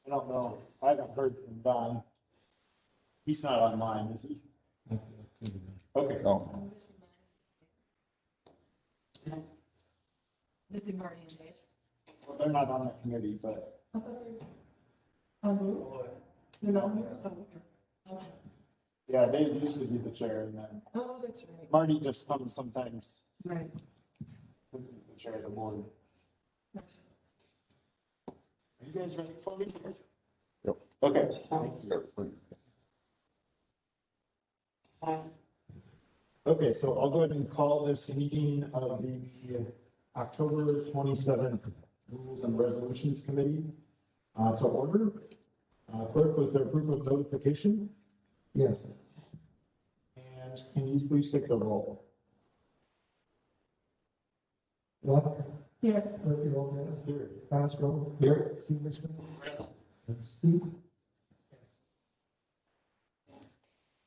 I don't know. I haven't heard from Don. He's not online, is he? Okay. Oh, Missing Marty and Dave. Well, they're not on the committee, but yeah, they used to be the chair, and then Oh, that's right. Marty just comes sometimes. Right. This is the chair of the board. That's Are you guys ready for me? Yep. Okay. Okay, so I'll go ahead and call this meeting of the October 27th Rules and Resolutions Committee to order. Clerk, was there proof of notification? Yes. And can you please take the roll? What? Here. Murphy Lopez. Here. Castro. Here. Stevenson. Steve.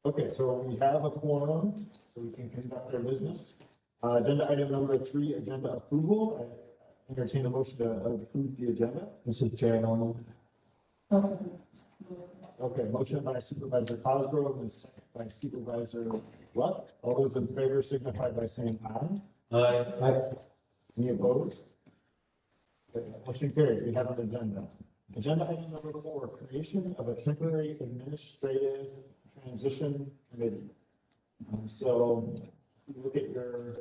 Okay, so we have a quorum, so we can conduct our business. Agenda item number 3, agenda approval. I entertain a motion to approve the agenda. Mr. Chair, I'll move. Okay, motion by Supervisor Cosgrove and second by Supervisor Luck. All those in favor signify by saying aye. Aye. Any opposed? Okay, motion carried. We have an agenda. Agenda item number 4, creation of a temporary administrative transition committee. So you look at your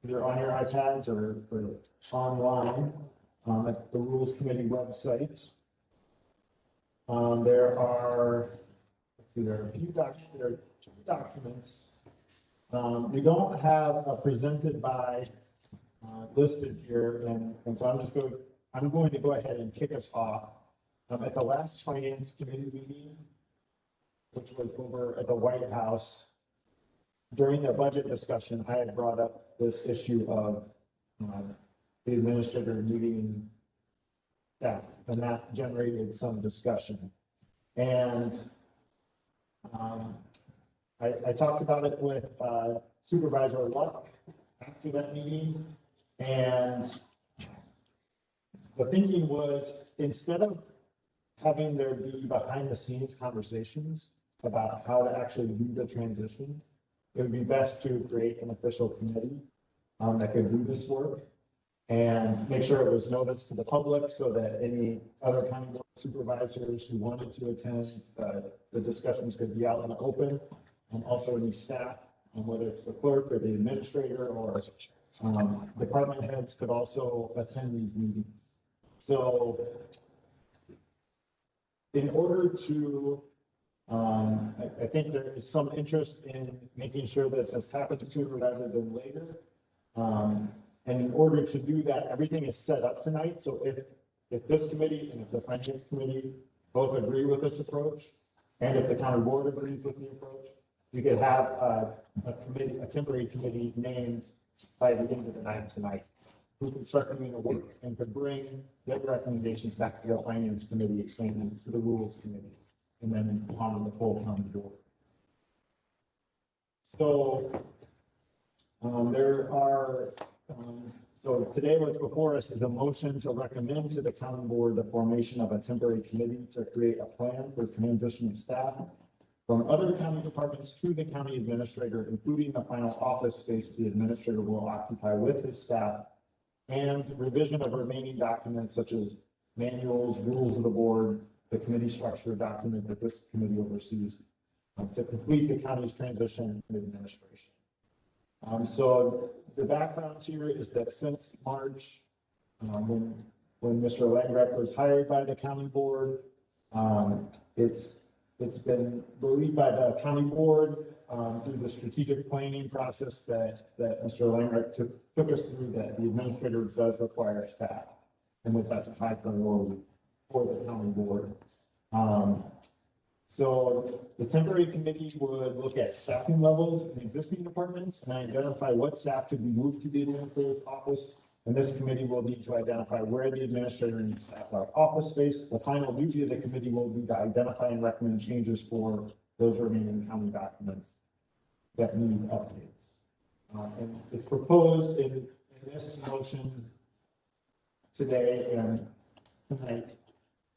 either on your iPads or online at the Rules Committee website. There are, let's see, there are there are 2 documents. We don't have a presented by listed here, and so I'm going to go ahead and kick us off. At the last Finance Committee meeting, which was over at the White House, during the budget discussion, I had brought up this issue of the administrator meeting staff, and that generated some discussion. And I talked about it with Supervisor Luck after that meeting, and the thinking was, instead of having there be behind the scenes conversations about how to actually do the transition, it would be best to create an official committee that could do this work and make sure it was noticed to the public so that any other county board supervisors who wanted to attend the discussions could be out in the open. And also any staff, whether it's the clerk or the administrator or department heads could also attend these meetings. So in order to, I think there is some interest in making sure that this happens sooner rather than later. And in order to do that, everything is set up tonight. So if this committee and if the finance committee both agree with this approach, and if the county board agrees with the approach, you could have a temporary committee named by the end of the night tonight, who could start doing the work and could bring their recommendations back to the finance committee and to the rules committee, and then on to the full county board. So so today what's before us is a motion to recommend to the county board the formation of a temporary committee to create a plan for transition of staff from other county departments to the county administrator, including the final office space the administrator will occupy with his staff, and revision of remaining documents such as manuals, rules of the board, the committee structure document that this committee oversees to complete the county's transition and administration. So the background here is that since March, when Mr. Langrecht was hired by the county board, it's been believed by the county board through the strategic planning process that Mr. Langrecht took us through, that the administrator does require staff, and that's a high priority for the county board. So the temporary committee would look at staffing levels in existing departments and identify what staff could be moved to the administrator's office. And this committee will need to identify where the administrator needs to have office space. The final duty of the committee will be to identify and recommend changes for those remaining county documents that need updates. And it's proposed in this motion today and tonight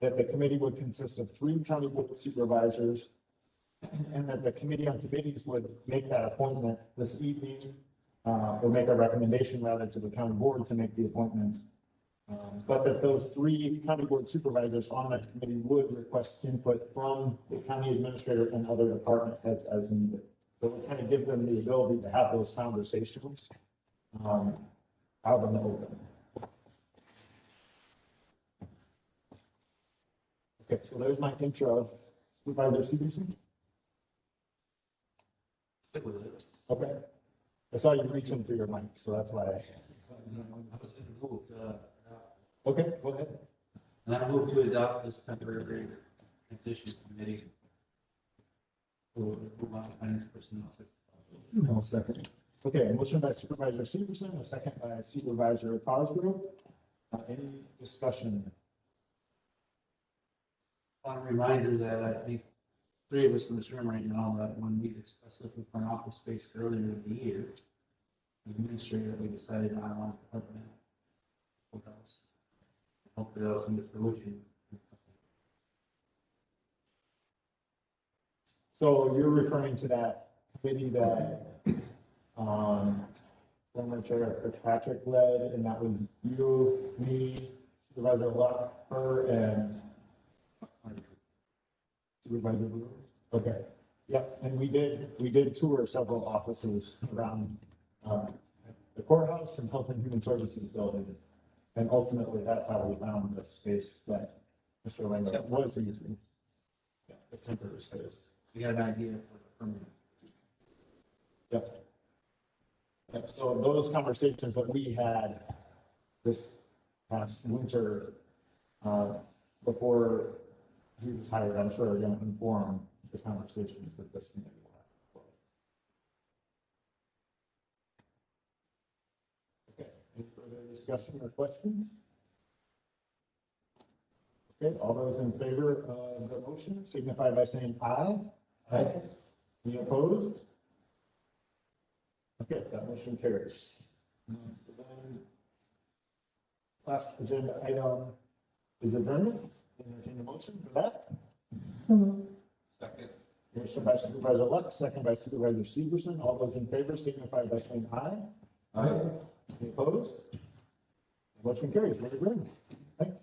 that the committee would consist of 3 county board of supervisors, and that the committee on committees would make that appointment this evening, or make a recommendation rather to the county board to make the appointments. But that those 3 county board supervisors on that committee would request input from the county administrator and other department heads as needed. So we kind of give them the ability to have those conversations out in the open. Okay, so there's my intro. Supervisor Severson? Okay. I saw you reaching for your mic, so that's why I. Okay, go ahead. And I move to adopt this temporary transition committee for approval of finance personnel. I'll second. Okay, a motion by Supervisor Severson, a second by Supervisor Cosgrove. Any discussion? A reminder that I think 3 of us in this room right now, that when we discussed looking for an office space earlier in the year, the administrator, we decided I want to put in courthouse. Hopefully that'll come to fruition. So you're referring to that committee that, former Chair Kirkpatrick led, and that was you, me, Supervisor Luck, her, and Supervisor Brewer? Okay, yep, and we did tour several offices around, the courthouse and Health and Human Services building. And ultimately, that's how we found the space that Mr. Langer was using. Yeah, the temporary space. We got an idea for the permanent. Yep. Yep, so those conversations that we had this past winter, before he was hired, I'm sure are going to inform the conversations that this committee will have. Okay, any further discussion or questions? Okay, all those in favor of the motion signify by saying aye. Aye. Any opposed? Okay, that motion carries. So then, last agenda item is adjournment. Entertain a motion for that. Second. Motion by Supervisor Luck, second by Supervisor Severson. All those in favor signify by saying aye. Aye. Any opposed? Motion carries. We're adjourned. Thanks.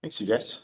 Thanks, you guys.